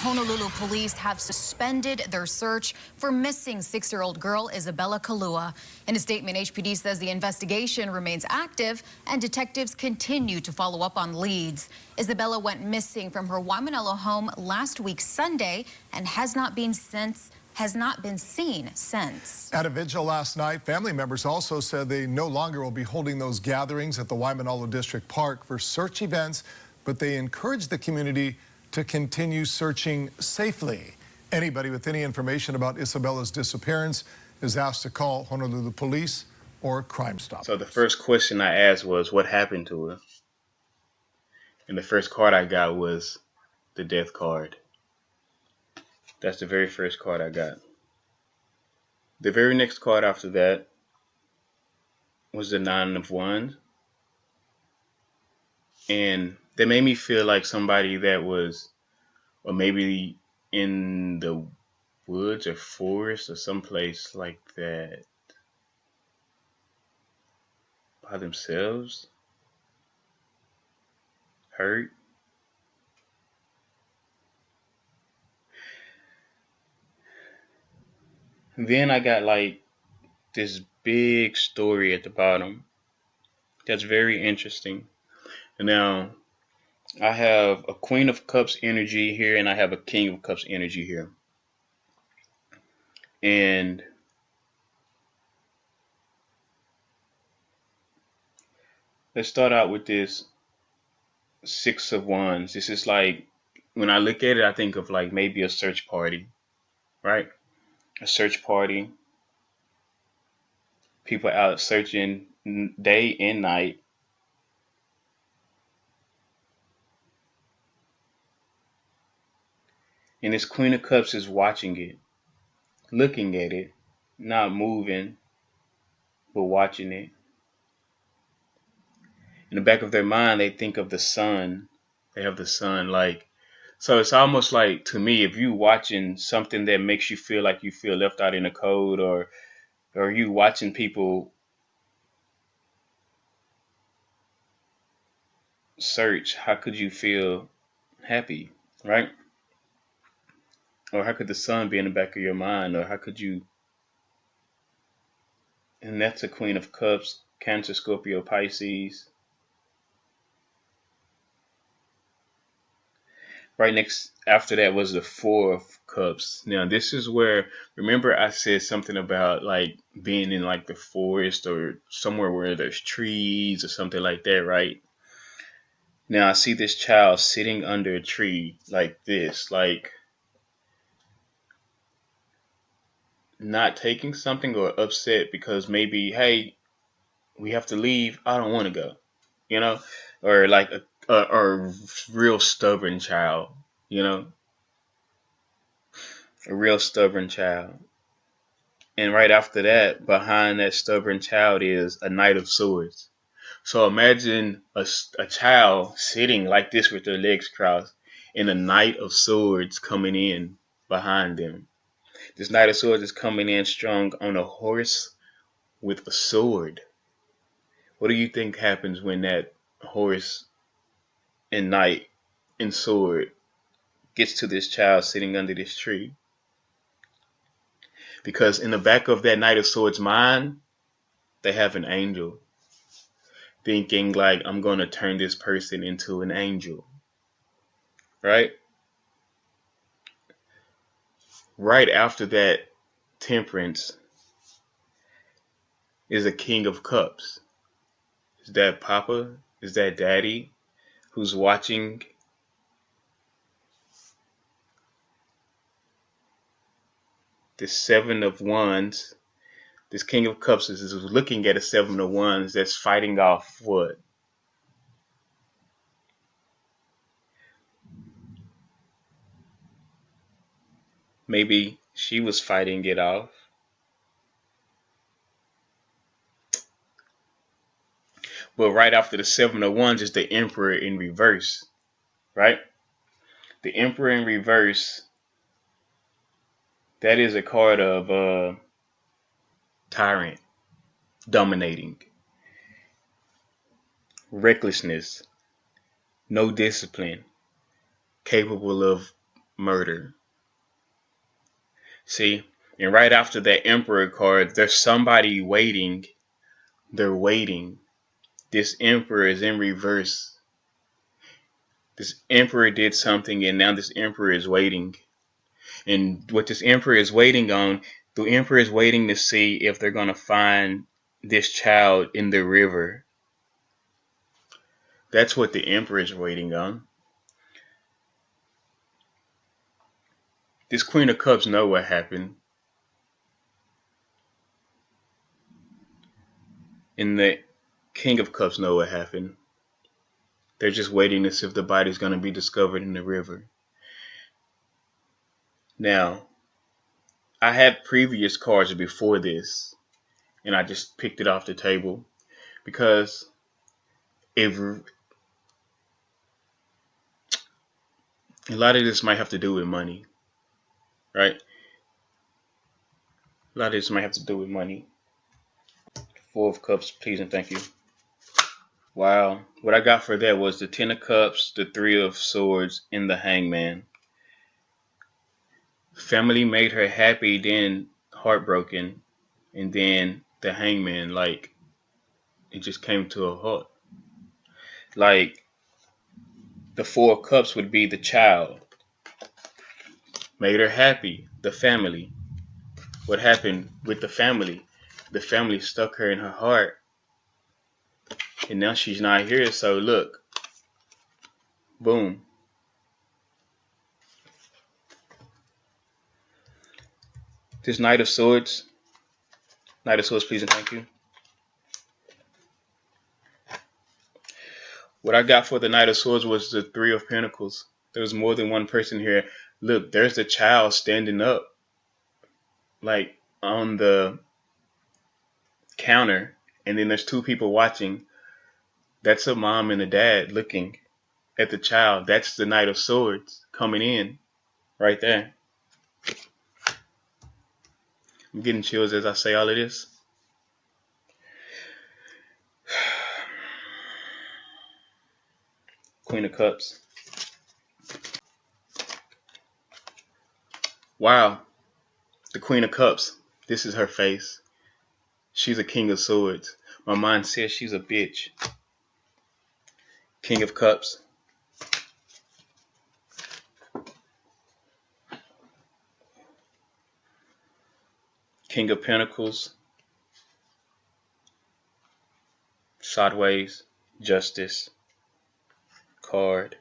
Honolulu police have suspended their search for missing 6-year-old girl Isabella Kalua. In a statement, HPD says the investigation remains active and detectives continue to follow up on leads. Isabella went missing from her Waimanalo home last week Sunday and has not been seen since. At a vigil last night, family members also said they no longer will be holding those gatherings at the Waimanalo District Park for search events, but they encourage the community to continue searching safely. Anybody with any information about Isabella's disappearance is asked to call Honolulu Police or Crime Stoppers. So the first question I asked was, what happened to her? And the first card I got was the death card. That's the very first card I got. The very next card after that was the 9 of Wands. And that made me feel like somebody that was, or maybe in the woods or forest or someplace like that by themselves, hurt. And then I got like this big story at the bottom that's very interesting. And now I have a Queen of Cups energy here and I have a King of Cups energy here. And let's start out with this 6 of Wands. This is like, when I look at it, I think of like maybe a search party, right? A search party. People out searching day and night. And this Queen of Cups is watching it, looking at it, not moving, but watching it. In the back of their mind, they think of the sun. They have the sun, like, so it's almost like, to me, if you watching something that makes you feel like you feel left out in the cold, or you watching people search, how could you feel happy, right? Or how could the sun be in the back of your mind? Or how could you? And that's a Queen of Cups, Cancer, Scorpio, Pisces. Right next after that was the 4 of Cups. Now this is where, remember I said something about like being in like the forest or somewhere where there's trees or something like that, right? Now I see this child sitting under a tree like this, like not taking something or upset because maybe, hey, we have to leave. I don't want to go, you know, or like a real stubborn child, you know, a real stubborn child. And right after that, behind that stubborn child is a Knight of Swords. So imagine a child sitting like this with their legs crossed and a Knight of Swords coming in behind them. This Knight of Swords is coming in strong on a horse with a sword. What do you think happens when that horse and knight and sword gets to this child sitting under this tree? Because in the back of that Knight of Swords mind, they have an angel. Thinking like, I'm going to turn this person into an angel. Right? Right after that, Temperance is a King of Cups. Is that Papa? Is that Daddy who's watching? This 7 of Wands, this King of Cups is looking at a 7 of Wands that's fighting off what? Maybe she was fighting it off. But right after the 7 of Wands is the Emperor in reverse, right? The Emperor in reverse, that is a card of tyrant, dominating, recklessness, no discipline, capable of murder. See, and right after that Emperor card, there's somebody waiting. They're waiting. This Emperor is in reverse. This Emperor did something, and now this Emperor is waiting. And what this Emperor is waiting on, the Emperor is waiting to see if they're going to find this child in the river. That's what the Emperor is waiting on. This Queen of Cups know what happened. And the King of Cups know what happened. They're just waiting to see if the body's going to be discovered in the river. Now, I had previous cards before this, and I just picked it off the table because if a lot of this might have to do with money, right? A lot of this might have to do with money. Four of Cups, please and thank you. Wow. What I got for that was the Ten of Cups, the Three of Swords, and the Hangman. Family made her happy, then heartbroken, and then the Hangman, like, it just came to a halt. Like, the Four of Cups would be the child. Made her happy, the family. What happened with the family? The family stuck her in her heart. And now she's not here, so look. Boom. This Knight of Swords. Knight of Swords, please and thank you. What I got for the Knight of Swords was the Three of Pentacles. There was more than one person here. Look, there's the child standing up. Like on the counter. And then there's two people watching. That's a mom and a dad looking at the child. That's the Knight of Swords coming in right there. I'm getting chills as I say all of this. Queen of Cups. Wow. The Queen of Cups. This is her face. She's a King of Swords. My mind says she's a bitch. King of Cups. King of Pentacles. Sideways. Justice. Card.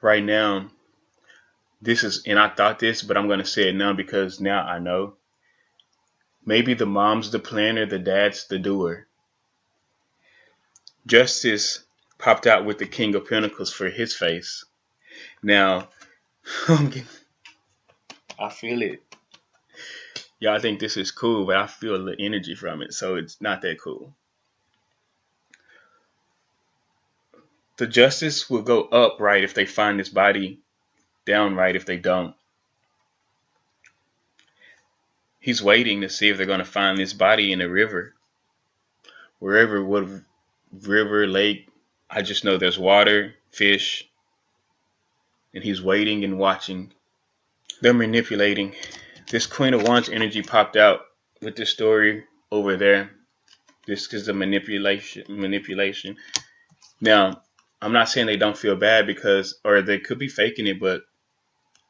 Right now, this is, and I thought this, but I'm going to say it now because now I know. Maybe the mom's the planner, the dad's the doer. Justice popped out with the King of Pentacles for his face. Now, I feel it. Y'all think this is cool, but I feel the energy from it, so it's not that cool. The justice will go up right if they find this body, down right if they don't. He's waiting to see if they're going to find this body in a river. Wherever, what river, lake, I just know there's water, fish, and he's waiting and watching. They're manipulating. This Queen of Wands energy popped out with this story over there. This is the manipulation. Now, I'm not saying they don't feel bad because, or they could be faking it, but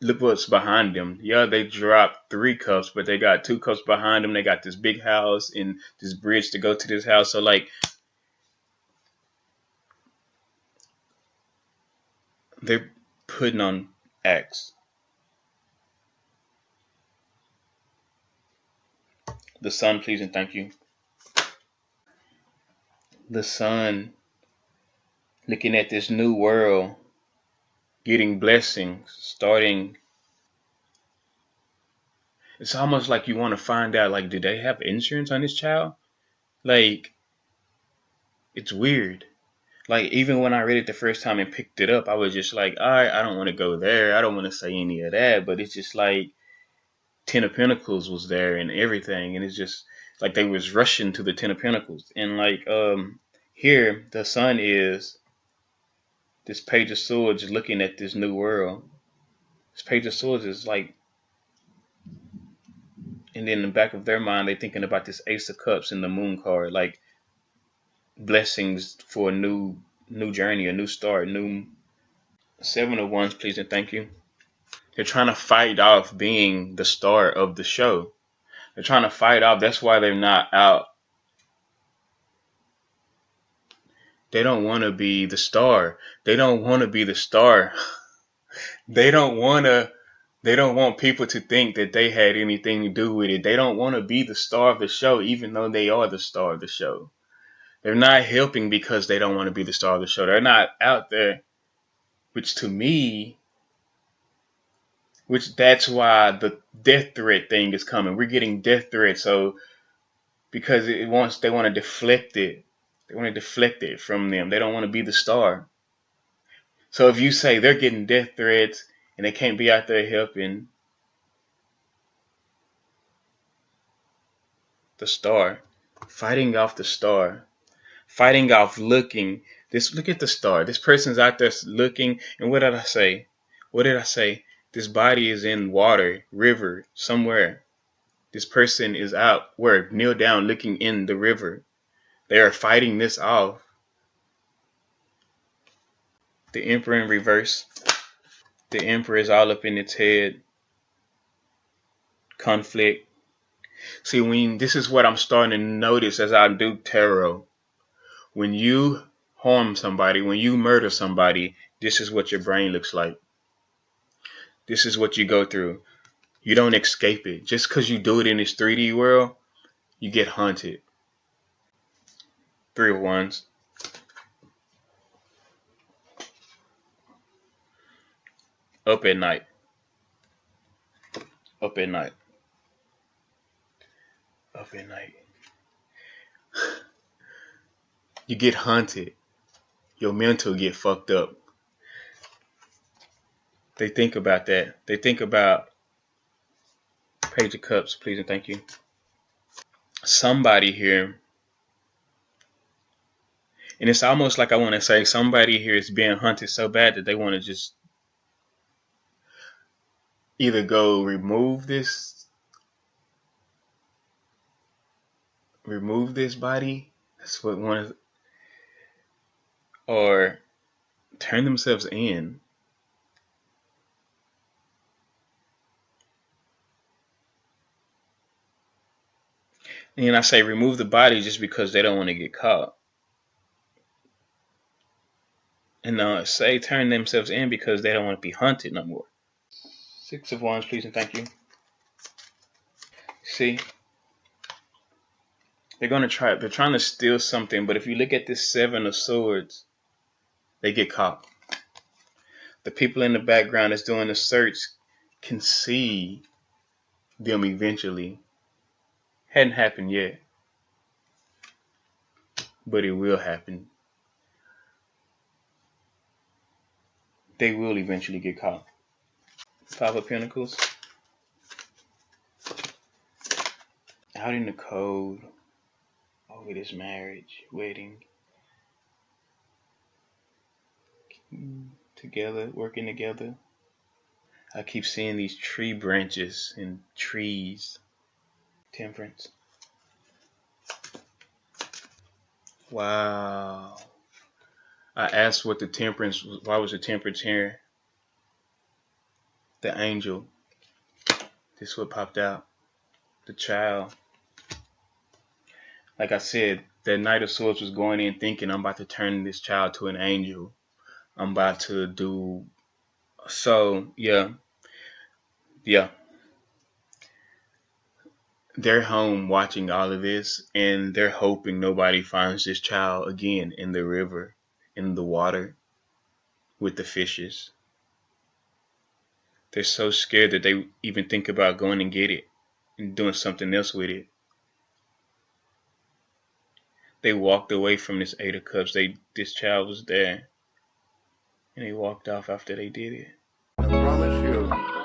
look what's behind them. Yeah, they dropped 3 cups, but they got 2 cups behind them. They got this big house and this bridge to go to this house. So, like, they're putting on acts. The sun, please and thank you. The sun, looking at this new world, getting blessings, starting. It's almost like you want to find out, like, did they have insurance on this child? Like, it's weird. Like, even when I read it the first time and picked it up, I was just like, all right, I don't want to go there. I don't want to say any of that. But it's just like Ten of Pentacles was there and everything. And it's just like they was rushing to the Ten of Pentacles. And like here, the sun is This Page of Swords is looking at this new world. This Page of Swords is like, and then in the back of their mind, they're thinking about this Ace of Cups and the Moon card, like blessings for a new journey, a new start, new Seven of Wands, please and thank you. They're trying to fight off being the star of the show. They're trying to fight off. That's why they're not out. They don't want to be the star. They don't want to be the star. They don't want to. They don't want people to think that they had anything to do with it. They don't want to be the star of the show, even though they are the star of the show. They're not helping because they don't want to be the star of the show. They're not out there, which to me, which that's why the death threat thing is coming. We're getting death threats, so because they want to deflect it. They want to deflect it from them. They don't want to be the star. So if you say they're getting death threats and they can't be out there helping the star, fighting off the star, fighting off looking. Look at the star. This person's out there looking. And what did I say? What did I say? This body is in water, river, somewhere. This person is out where kneel down looking in the river. They are fighting this off. The Emperor in reverse. The Emperor is all up in its head. Conflict. See, this is what I'm starting to notice as I do tarot. When you harm somebody, when you murder somebody, this is what your brain looks like. This is what you go through. You don't escape it. Just because you do it in this 3D world, you get haunted. Three of Wands. Up at night. Up at night. Up at night. You get haunted. Your mental get fucked up. They think about that. They think about Page of Cups, please and thank you. Somebody here, and it's almost like I want to say somebody here is being hunted so bad that they want to just either go remove this body. That's what one, or turn themselves in. And I say remove the body just because they don't want to get caught. And say turn themselves in because they don't want to be hunted no more. Six of Wands, please and thank you. See, they're trying to steal something, but if you look at this Seven of Swords, they get caught. The people in the background that's doing the search can see them eventually. Hadn't happened yet, but it will happen. They will eventually get caught. Five of Pentacles. Out in the cold. Over this marriage, wedding. Together, working together. I keep seeing these tree branches and trees. Temperance. Wow. I asked what the temperance, why was the temperance here? The angel. This is what popped out. The child. Like I said, that Knight of Swords was going in thinking, I'm about to turn this child to an angel. I'm about to do. So, yeah. They're home watching all of this, and they're hoping nobody finds this child again in the river, in the water, with the fishes. They're so scared that they even think about going and get it and doing something else with it. They walked away from this Eight of Cups. This child was there, and they walked off after they did it. I promise you,